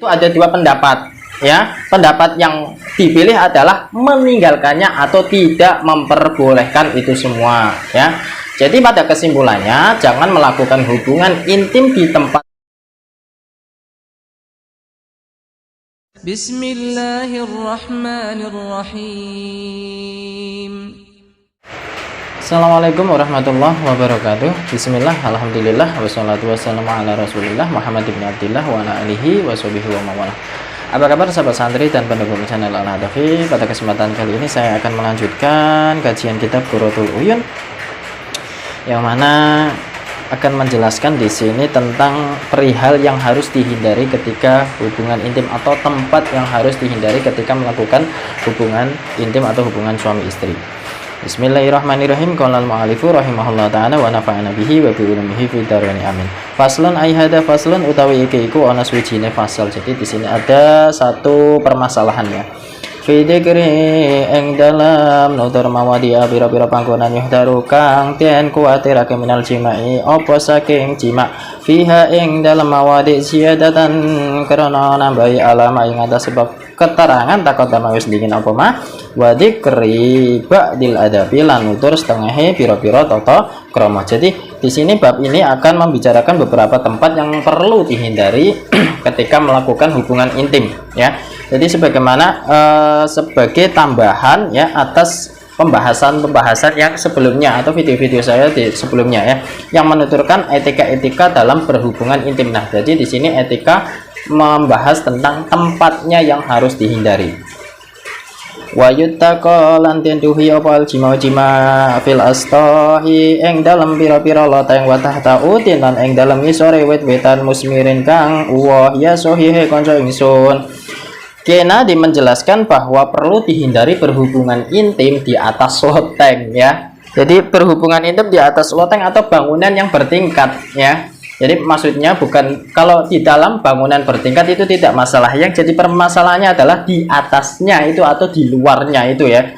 Itu ada dua pendapat, ya. Pendapat yang dipilih adalah meninggalkannya atau tidak memperbolehkan itu semua, ya. Jadi pada kesimpulannya, jangan melakukan hubungan intim di tempat. Bismillahirrahmanirrahim. Assalamualaikum warahmatullahi wabarakatuh. Bismillah, alhamdulillah, wassalatu wassalamu ala rasulillah Muhammad ibn Abdillah wa ala alihi wa sahbihi wa mawalah. Apa kabar sahabat santri dan pendukung channel Al-Hadafi? Pada kesempatan kali ini saya akan melanjutkan kajian kitab Qurratul Uyun, yang mana akan menjelaskan di sini tentang perihal yang harus dihindari ketika hubungan intim atau tempat yang harus dihindari ketika melakukan hubungan intim atau hubungan suami istri. Bismillahirrahmanirrahim. Qala al-mu'allifu rahimahullah ta'ala wa nafa'ana bihi wa bi ulumihi fid dharain amin. Faslun ay hada faslun utawi iki iku ana suwijine fasal. Jadi di sini ada satu permasalahan, ya. Fi dzikri ing dalam nutur mawadi pira-pira panggonan yuhdaru kang den kuwatirake minal jima'i apa saking jima fiha ing dalam mawadi ziyadatan karena nambahi alama ing atas sebab keterangan takut wis dingin apa mah wa dzikri ba'dil adabi lan nutur setengahe pira-pira tata krama. Jadi di sini bab ini akan membicarakan beberapa tempat yang perlu dihindari ketika melakukan hubungan intim, ya. Jadi sebagaimana sebagai tambahan, ya, atas pembahasan yang sebelumnya atau video-video saya di sebelumnya, ya, yang menuturkan etika-etika dalam berhubungan intim. Nah, jadi di sini etika membahas tentang tempatnya yang harus dihindari. Wa yuttaqa lan tentuhi opal jima fil astahi ing dalam pira-pira loteng wa tahta utin lan ing dalam isore wit-witan musmirin kang wa ya sahihe kanca ingsun. Kena menjelaskan bahwa perlu dihindari berhubungan intim di atas loteng, ya. Jadi berhubungan intim di atas loteng atau bangunan yang bertingkat, ya. Jadi maksudnya bukan kalau di dalam bangunan bertingkat itu tidak masalah. Yang jadi permasalahannya adalah di atasnya itu atau di luarnya itu, ya.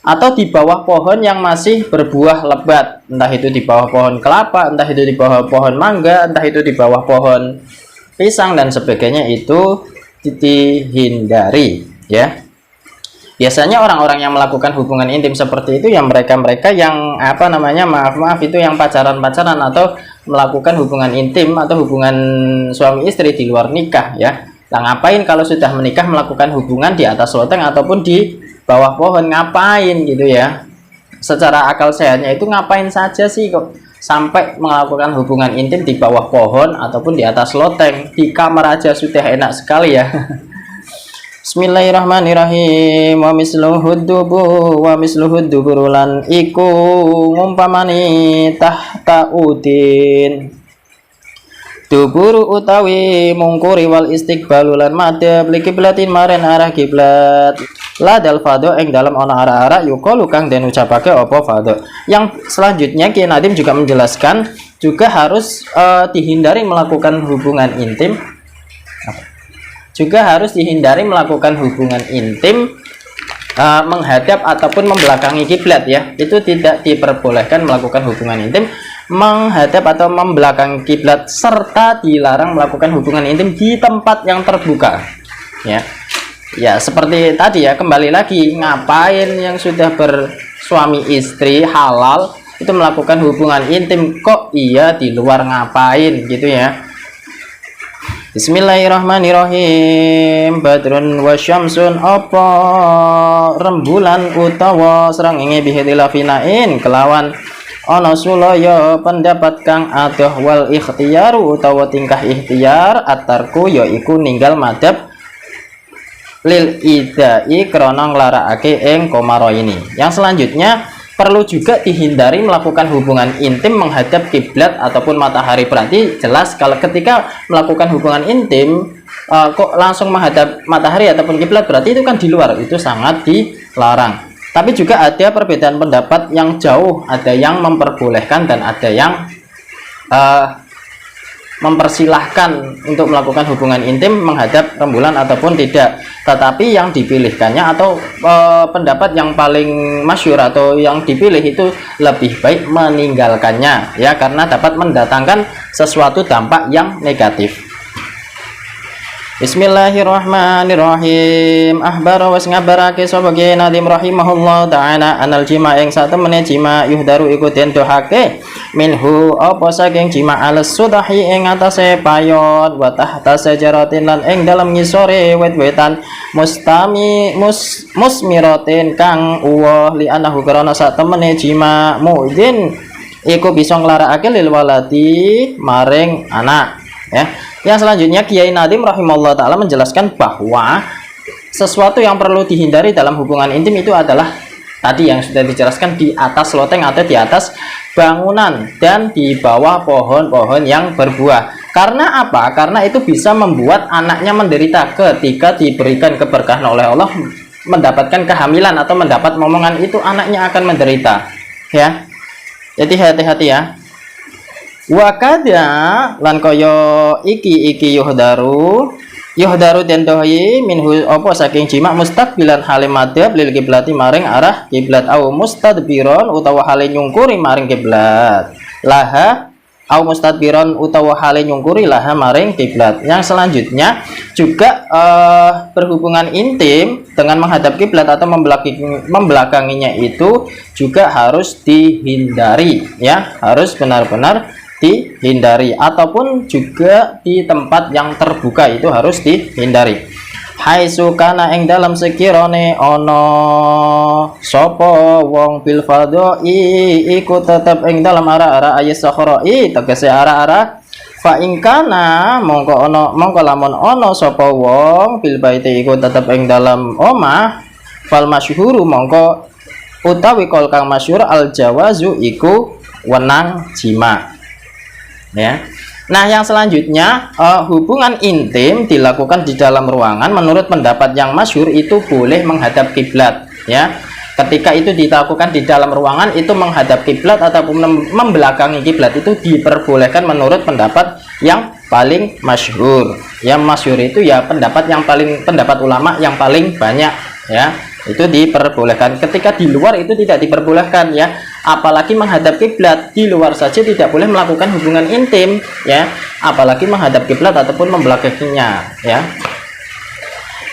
Atau di bawah pohon yang masih berbuah lebat. Entah itu di bawah pohon kelapa, entah itu di bawah pohon mangga, entah itu di bawah pohon pisang dan sebagainya, itu dihindari, ya. Biasanya orang-orang yang melakukan hubungan intim seperti itu yang mereka-mereka yang maaf itu yang pacaran-pacaran atau melakukan hubungan intim atau hubungan suami istri di luar nikah, ya. Nah, ngapain kalau sudah menikah melakukan hubungan di atas loteng ataupun di bawah pohon, ngapain gitu, ya. Secara akal sehatnya itu ngapain saja sih kok sampai melakukan hubungan intim di bawah pohon ataupun di atas loteng? Di kamar aja sudah enak sekali, ya. Bismillahirrahmanirrahim. Wa misluhu duburulan iku ngumpamani tahta udin. Duburu utawi mungkuri wal istiqbalu lan madhab li kiblatin maren arah kiblat. La dal fadho ing dalam ana arah-arah yuqalu kang den ucapake apa fadho. Yang selanjutnya Ki Nadim juga menjelaskan juga harus dihindari melakukan hubungan intim. Juga harus dihindari melakukan hubungan intim menghadap ataupun membelakangi kiblat, ya. Itu tidak diperbolehkan melakukan hubungan intim menghadap atau membelakangi kiblat, serta dilarang melakukan hubungan intim di tempat yang terbuka, ya. Ya, seperti tadi, ya, kembali lagi, ngapain yang sudah bersuami istri halal itu melakukan hubungan intim, kok iya di luar ngapain gitu, ya. Bismillahirrahmanirrahim. Badrun wa syamsun apa rembulan utawa srengenge bihilafinain kelawan ana sulaya pendapat kang adoh wal ikhtiyaru utawa tingkah ikhtiar atarku yaiku ninggal madhab lil idai krana nglarakake ing komaro ini. Yang selanjutnya perlu juga dihindari melakukan hubungan intim menghadap kiblat ataupun matahari. Berarti jelas kalau ketika melakukan hubungan intim kok langsung menghadap matahari ataupun kiblat, berarti itu kan di luar, itu sangat dilarang. Tapi juga ada perbedaan pendapat yang jauh, ada yang memperbolehkan dan ada yang mempersilahkan untuk melakukan hubungan intim menghadap rembulan ataupun tidak. Tetapi yang dipilihkannya atau pendapat yang paling masyhur atau yang dipilih itu lebih baik meninggalkannya, ya, karena dapat mendatangkan sesuatu dampak yang negatif. Bismillahirrahmanirrahim. Ahbara was ngabarake sapa Kiai Nadim rahimahullah taala anal jima ing satemene jima yuhdaru iku den dohake minhu apa saking jima alas sudahi ing atase payon wa tahta sajaratin lan ing dalam ngisore wet-wetan musmiratin kang uwah li anahu karana satemene jima mudzin iku bisa nglarakake lil waladi maring anak, ya. Yang selanjutnya Kiai Nadim rahimahullah ta'ala menjelaskan bahwa sesuatu yang perlu dihindari dalam hubungan intim itu adalah tadi yang sudah dijelaskan, di atas loteng atau di atas bangunan dan di bawah pohon-pohon yang berbuah. Karena apa? Karena itu bisa membuat anaknya menderita ketika diberikan keberkahan oleh Allah, mendapatkan kehamilan atau mendapat momongan, itu anaknya akan menderita, ya. Jadi hati-hati ya. Wakada lan kaya iki yuhdaru den dohi minhu apa saking jima mustaqbilan halim madhab lil kiblati maring arah kiblat au mustadbiron utawa hale nyungkuri maring kiblat laha au mustadbiron utawa hale nyungkuri laha maring kiblat. Yang selanjutnya juga berhubungan intim dengan menghadap kiblat atau membelakanginya itu juga harus dihindari, ya, harus benar-benar dihindari, ataupun juga di tempat yang terbuka itu harus dihindari. Haitsu kana ing dalam sekirane ana sapa wong bil fadai iku tetep ing dalam ara-ara ayat sakhrai tegese ara-ara fa ing kana mongko lamun ana sapa wong bil baiti iku tetep ing dalam omah fal masyhuru mongko utawi kol kang masyhur al jawazu iku wenang jima, ya. Nah, yang selanjutnya hubungan intim dilakukan di dalam ruangan menurut pendapat yang masyhur itu boleh menghadap kiblat, ya. Ketika itu dilakukan di dalam ruangan itu menghadap kiblat ataupun membelakangi kiblat itu diperbolehkan menurut pendapat yang paling masyhur. Yang masyhur itu ya pendapat ulama yang paling banyak, ya. Itu diperbolehkan. Ketika di luar itu tidak diperbolehkan, ya. Apalagi menghadap kiblat, di luar saja tidak boleh melakukan hubungan intim, ya. Apalagi menghadap kiblat ataupun membelakanginya, ya.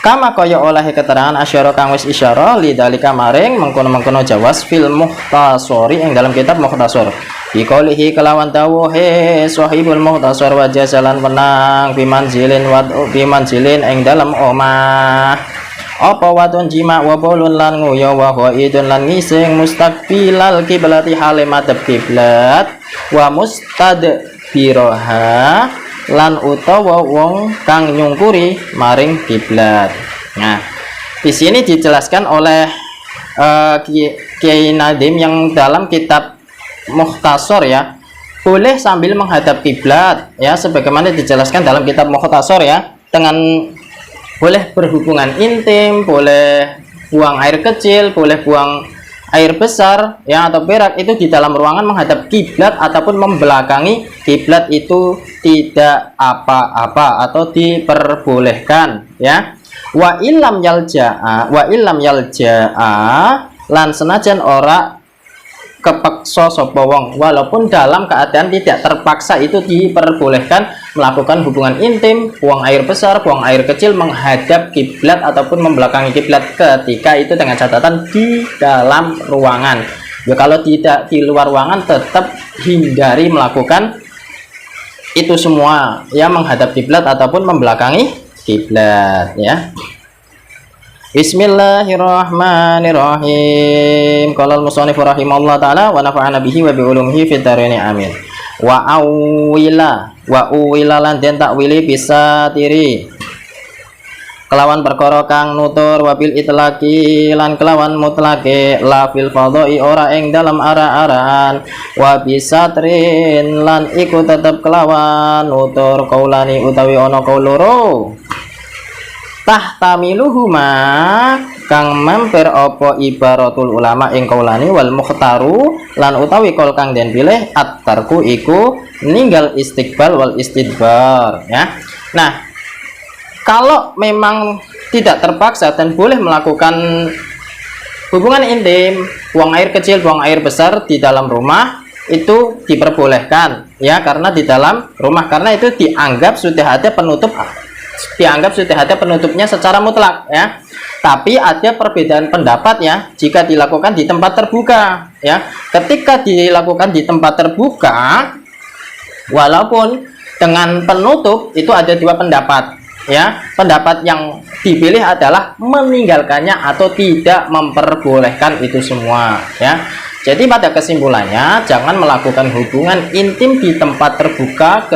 Kama kaya oleh keterangan asyara kang wis isyara lidzalika maring mengkono-mengkono jawas fil mukhtasori ing dalam kitab mukhtasar. Biqaulihi kelawan dawuhe sahibul mukhtasar wa jazalan wenang bimanzilin ing dalam omah. Apa wadon jima wa bolun lan nguya wa ghaidun lan ngising mustaqbilal kiblati hale madhep kiblat wa mustadbiroha lan utawa wong kang nyungkuri maring kiblat. Nah, di sini dijelaskan oleh Kiai Nadim yang dalam kitab Mukhtasar, ya, boleh sambil menghadap kiblat, ya, sebagaimana dijelaskan dalam kitab Mukhtasar, ya, dengan boleh berhubungan intim, boleh buang air kecil, boleh buang air besar, ya, atau berak itu di dalam ruangan menghadap kiblat ataupun membelakangi kiblat itu tidak apa-apa atau diperbolehkan, ya. Wa illam yalja'a lan senajan ora kepeksa sapa wong, walaupun dalam keadaan tidak terpaksa itu diperbolehkan melakukan hubungan intim, buang air besar, buang air kecil menghadap kiblat ataupun membelakangi kiblat ketika itu dengan catatan di dalam ruangan. Ya, kalau tidak di luar ruangan tetap hindari melakukan itu semua, ya, menghadap kiblat ataupun membelakangi kiblat, ya. Bismillahirrahmanirrahim. Qala al-musannif rahimahullah taala wa nafa'ana bihi wa bi ulumihi fid dharain amin. Wa uwila lan den takwili bisa tiri kelawan perkara kang nutur wabil itlaqi lan kelawan mutlake la fil fadai ora ing dalam ara-araan wa bisatrin lan iku tetep kelawan nutur kaulani utawi ana kaul loro tahtamiluhuma kang memper opo ibaratul ulama ing kaulani wal mukhtaru lan utawi kol kang den pilih at-tarku iku ninggal istiqbal wal istidbar, ya. Nah, kalau memang tidak terpaksa dan boleh melakukan hubungan intim, buang air kecil, buang air besar di dalam rumah itu diperbolehkan, ya, karena di dalam rumah, karena itu dianggap sudah ada penutup dianggap sudah ada penutupnya secara mutlak ya. Tapi ada perbedaan pendapat ya jika dilakukan di tempat terbuka ya. Ketika dilakukan di tempat terbuka, walaupun dengan penutup, itu ada dua pendapat ya. Pendapat yang dipilih adalah meninggalkannya atau tidak memperbolehkan itu semua ya. Jadi pada kesimpulannya, jangan melakukan hubungan intim di tempat terbuka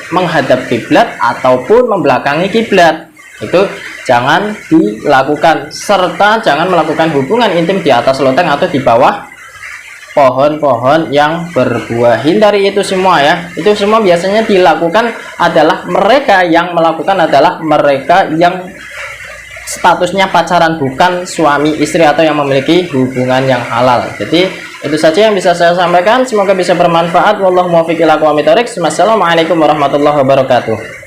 menghadap kiblat ataupun membelakangi kiblat. Itu jangan dilakukan, serta jangan melakukan hubungan intim di atas loteng atau di bawah pohon-pohon yang berbuah. Hindari itu semua ya. Itu semua biasanya dilakukan adalah mereka yang melakukan adalah mereka yang statusnya pacaran, bukan suami istri atau yang memiliki hubungan yang halal. Jadi itu saja yang bisa saya sampaikan, semoga bisa bermanfaat. Wallahu muwaffiq ila aqwamit thoriq. Wassalamualaikum warahmatullahi wabarakatuh.